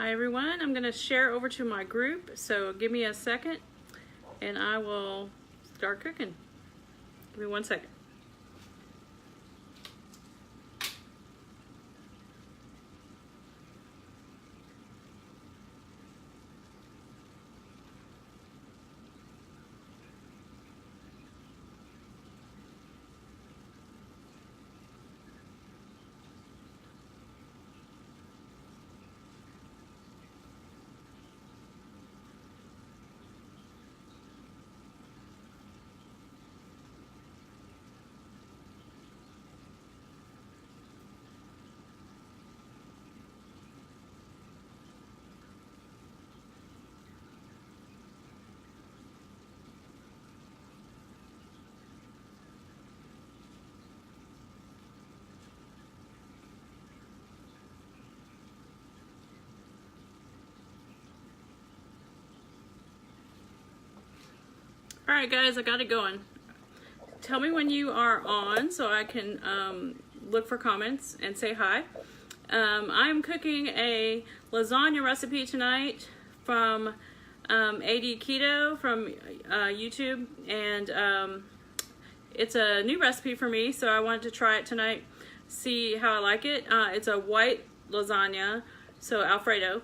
Hi everyone, I'm going to share over to my group, so give me a second and I will start cooking. Give me 1 second. Alright guys, I got it going. Tell me when you are on so I can look for comments and say hi. I'm cooking a lasagna recipe tonight from AD Keto from YouTube, and it's a new recipe for me, so I wanted to try it tonight, see how I like it. It's a white lasagna, so Alfredo,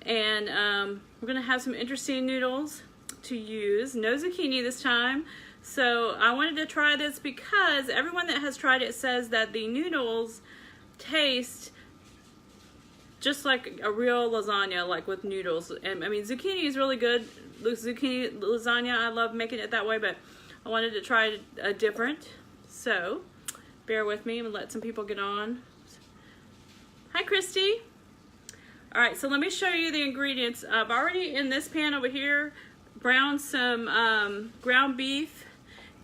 and we're gonna have some interesting noodles to use. No zucchini this time. So I wanted to try this because everyone that has tried it says that the noodles taste just like a real lasagna, like with noodles. And I mean, zucchini is really good. Zucchini lasagna, I love making it that way, but I wanted to try a different. So bear with me and let some people get on. Hi, Christy. All right, so let me show you the ingredients. I've already in this pan over here browned some ground beef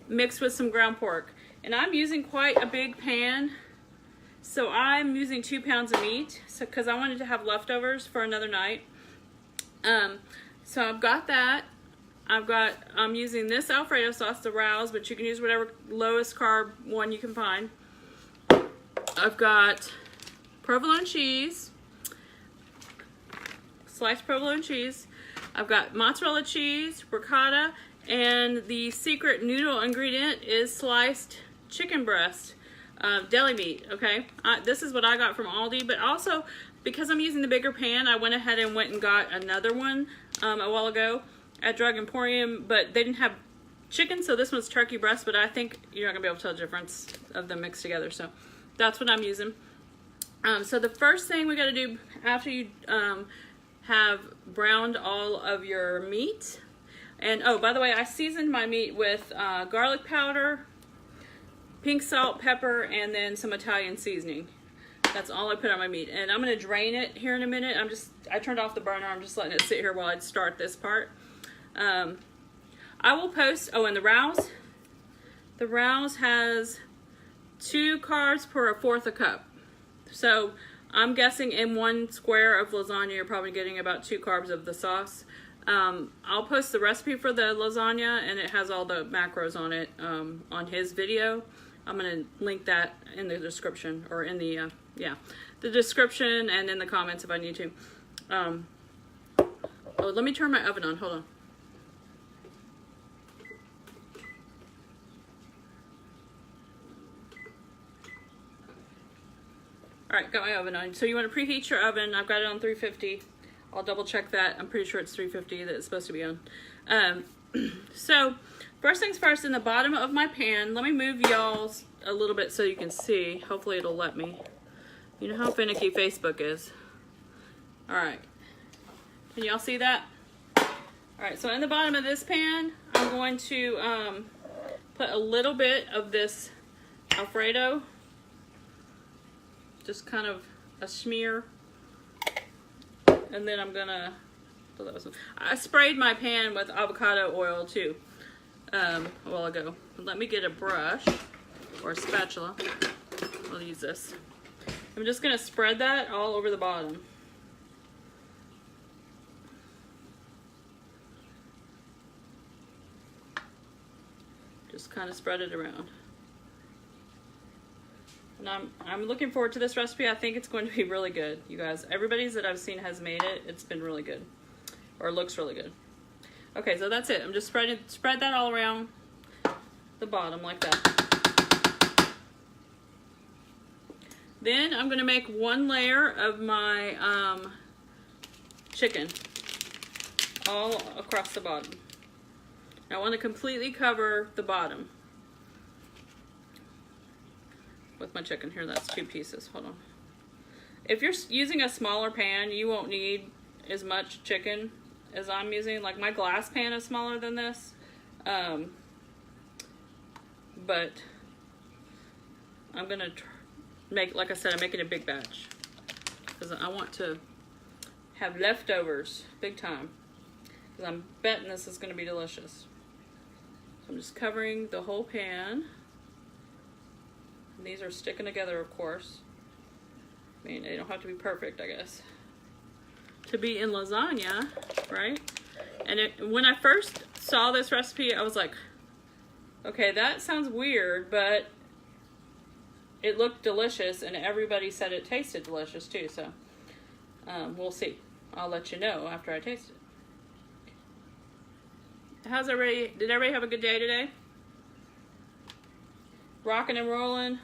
mixed with some ground pork, and I'm using quite a big pan, so I'm using 2 pounds of meat, so because I wanted to have leftovers for another night. So I've got that. I'm using this Alfredo sauce, the Rouse, but you can use whatever lowest carb one you can find. I've got provolone cheese, sliced provolone cheese. I've got mozzarella cheese, ricotta, and the secret noodle ingredient is sliced chicken breast, deli meat, okay? This is what I got from Aldi, but also because I'm using the bigger pan, I went ahead and went and got another one a while ago at Drug Emporium, but they didn't have chicken, so this one's turkey breast, but I think you're not gonna be able to tell the difference of them mixed together, so that's what I'm using. So the first thing we gotta do after you have browned all of your meat, and oh, by the way, I seasoned my meat with garlic powder, pink salt, pepper, and then some Italian seasoning. That's all I put on my meat, and I'm gonna drain it here in a minute. I turned off the burner. I'm just letting it sit here while I start this part. I will post, oh, and the Rouse has 2 carbs per 1/4 a cup. So I'm guessing in 1 square of lasagna, you're probably getting about 2 carbs of the sauce. I'll post the recipe for the lasagna, and it has all the macros on it on his video. I'm going to link that in the description, or in the, the description and in the comments if I need to. Oh, let me turn my oven on. Hold on. Alright, got my oven on. So you want to preheat your oven. I've got it on 350. I'll double check that. I'm pretty sure it's 350 that it's supposed to be on. So first things first, in the bottom of my pan, let me move y'all a little bit so you can see. Hopefully it'll let me. You know how finicky Facebook is. Alright. Can y'all see that? Alright, so in the bottom of this pan, I'm going to put a little bit of this Alfredo. Just kind of a smear, and then I'm gonna, I sprayed my pan with avocado oil too a while ago. Let me get a brush or a spatula. I'll use this. I'm just gonna spread that all over the bottom. Just kind of spread it around. And I'm looking forward to this recipe. I think it's going to be really good, you guys. Everybody's that I've seen has made it. It's been really good, or it looks really good. Okay, so that's it. I'm just spread that all around the bottom like that. Then I'm going to make one layer of my chicken all across the bottom. I want to completely cover the bottom with my chicken. Here, that's 2 pieces. Hold on. If you're using a smaller pan, you won't need as much chicken as I'm using. Like, my glass pan is smaller than this. But I'm going to make, like I said, I'm making a big batch. Because I want to have leftovers big time. Because I'm betting this is going to be delicious. So I'm just covering the whole pan. And these are sticking together, of course. I mean, they don't have to be perfect, I guess, to be in lasagna, right? And when I first saw this recipe, I was like, okay, that sounds weird, but it looked delicious, and everybody said it tasted delicious too, so we'll see. I'll let you know after I taste it. How's everybody? Did everybody have a good day today? Rocking and rolling?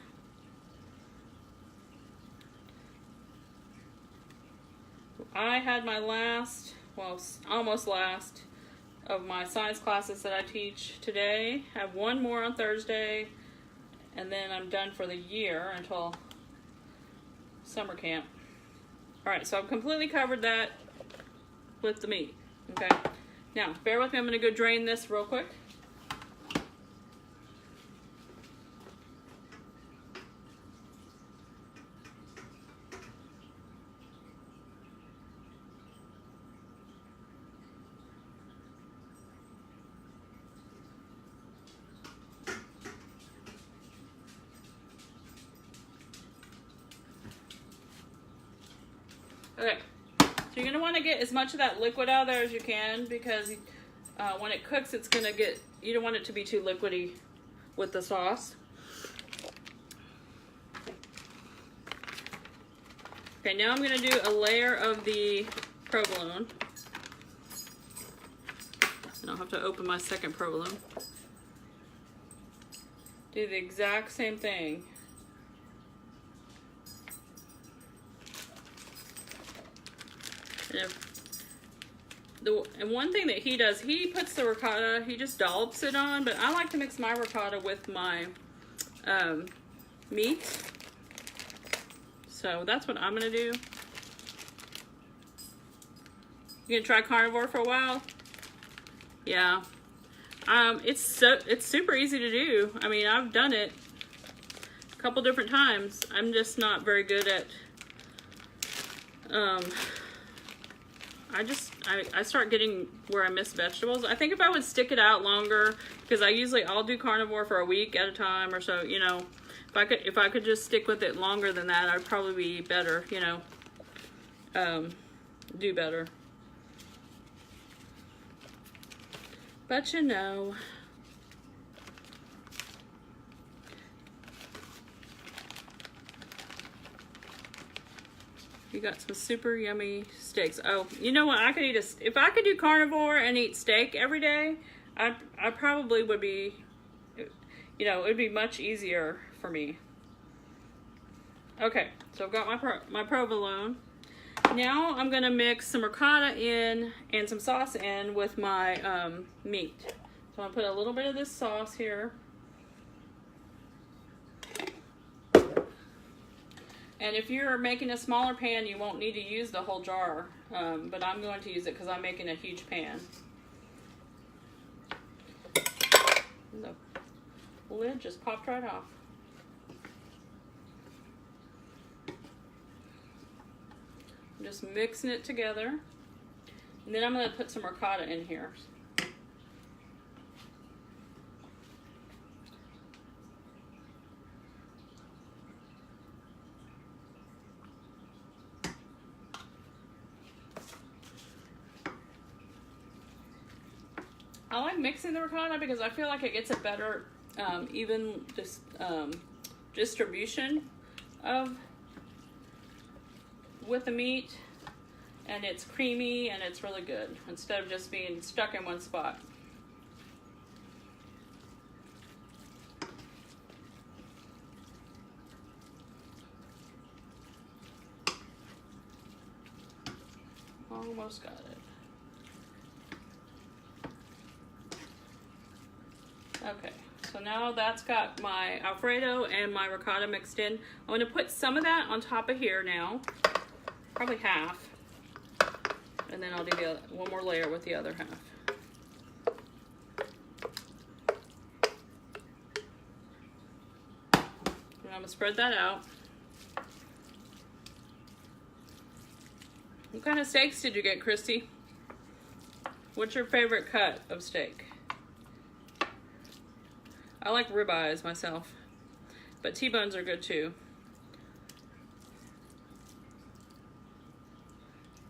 I had my last, well, almost last of my science classes that I teach today. I have one more on Thursday, and then I'm done for the year until summer camp. All right, so I've completely covered that with the meat. Okay, now bear with me. I'm going to go drain this real quick. Okay, so you're going to want to get as much of that liquid out of there as you can, because when it cooks, it's going to get, you don't want it to be too liquidy with the sauce. Okay, now I'm going to do a layer of the provolone. And I'll have to open my second provolone. Do the exact same thing. And one thing that he does, he puts the ricotta, he just dollops it on, but I like to mix my ricotta with my meat. So that's what I'm gonna do. You gonna try carnivore for a while? Yeah. It's super easy to do. I mean, I've done it a couple different times. I'm just not very good at I start getting where I miss vegetables. I think if I would stick it out longer, because I'll do carnivore for a week at a time or so, you know, if I could just stick with it longer than that, I'd probably be better, you know, do better. But you know, you got some super yummy steaks. Oh, you know what? I could eat if I could do carnivore and eat steak every day, I probably would be, you know, it'd be much easier for me. Okay, so I've got my provolone. Now I'm gonna mix some ricotta in and some sauce in with my meat. So I'm gonna put a little bit of this sauce here. And if you're making a smaller pan, you won't need to use the whole jar, but I'm going to use it because I'm making a huge pan. The lid just popped right off. I'm just mixing it together. And then I'm going to put some ricotta in here. I like mixing the ricotta because I feel like it gets a better even distribution of with the meat, and it's creamy and it's really good instead of just being stuck in one spot. Almost got it. Okay, so now that's got my Alfredo and my ricotta mixed in. I'm going to put some of that on top of here now, probably half, and then I'll do one more layer with the other half. And I'm going to spread that out. What kind of steaks did you get, Christy? What's your favorite cut of steak? I like ribeyes myself, but T-bones are good too.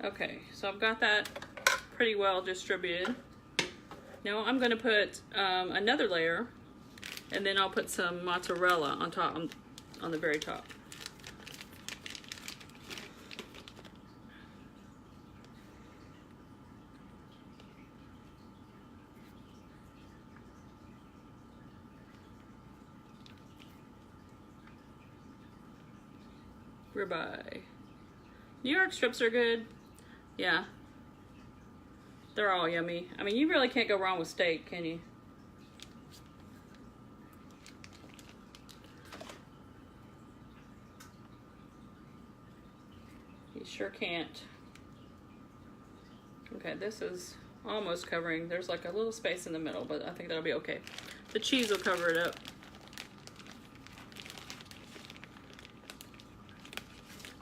Okay, so I've got that pretty well distributed. Now I'm going to put another layer, and then I'll put some mozzarella on top, on the very top. Ribeye. New York strips are good. Yeah. They're all yummy. I mean, you really can't go wrong with steak, can you? You sure can't. Okay, this is almost covering. There's like a little space in the middle, but I think that'll be okay. The cheese will cover it up.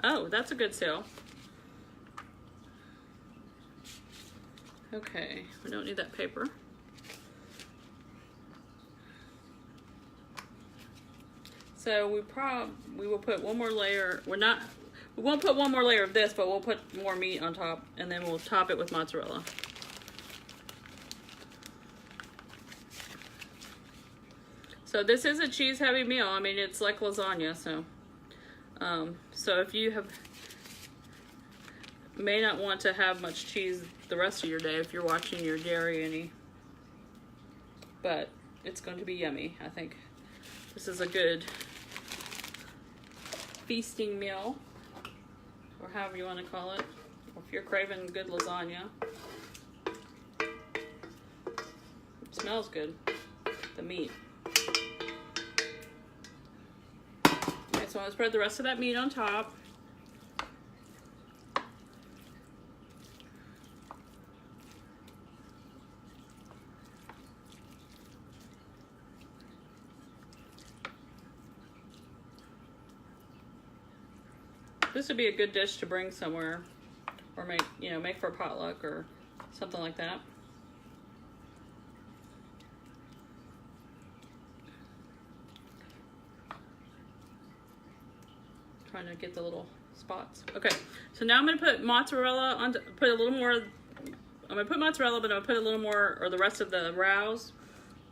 Oh, that's a good sale. Okay, we don't need that paper. So we will put one more layer. We won't put one more layer of this, but we'll put more meat on top, and then we'll top it with mozzarella. So this is a cheese heavy meal. I mean, it's like lasagna, so. So if you may not want to have much cheese the rest of your day if you're watching your dairy any, but it's going to be yummy. I think this is a good feasting meal, or however you want to call it, or if you're craving good lasagna. It smells good, the meat. So I'm going to spread the rest of that meat on top. This would be a good dish to bring somewhere, or make for a potluck or something like that. Trying to get the little spots. Okay, so now I'm going to put mozzarella on. Put a little more. I'm going to put mozzarella, but I'm going to put a little more, or the rest of the rouse,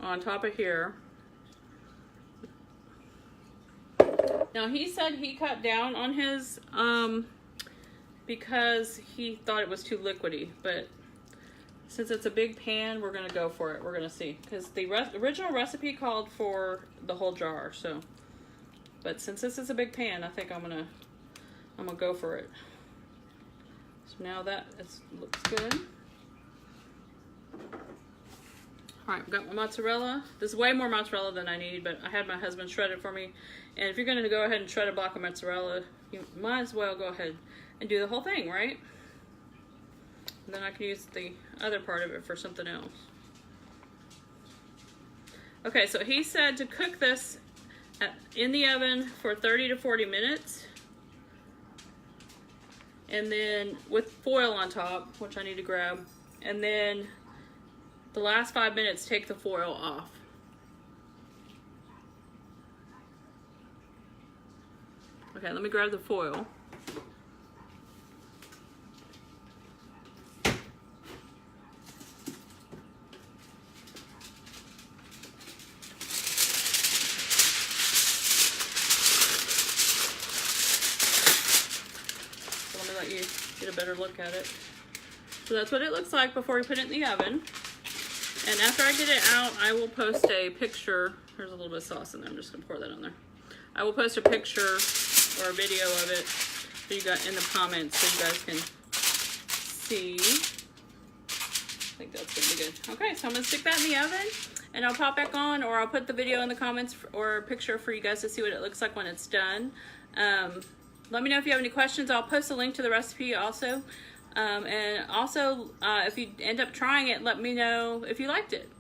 on top of here. Now he said he cut down on his because he thought it was too liquidy, but since it's a big pan, we're going to go for it. We're going to see, because the original recipe called for the whole jar. So. But since this is a big pan, I think I'm gonna go for it. So now that looks good. All right, I've got my mozzarella. This is way more mozzarella than I need, but I had my husband shred it for me. And if you're gonna go ahead and shred a block of mozzarella, you might as well go ahead and do the whole thing, right? And then I can use the other part of it for something else. Okay, so he said to cook this in the oven for 30 to 40 minutes, and then with foil on top, which I need to grab, and then the last 5 minutes take the foil off. Okay, let me grab the foil. get a better look at it. So that's what it looks like before we put it in the oven. And after I get it out, I will post a picture. There's a little bit of sauce in there. I'm just going to pour that on there. I will post a picture or a video of it so you got in the comments so you guys can see. I think that's going to be good. Okay, so I'm going to stick that in the oven and I'll pop back on, or I'll put the video in the comments or a picture for you guys to see what it looks like when it's done. Let me know if you have any questions. I'll post a link to the recipe also. And also, if you end up trying it, let me know if you liked it.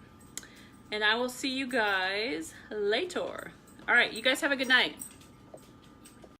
And I will see you guys later. All right, you guys have a good night.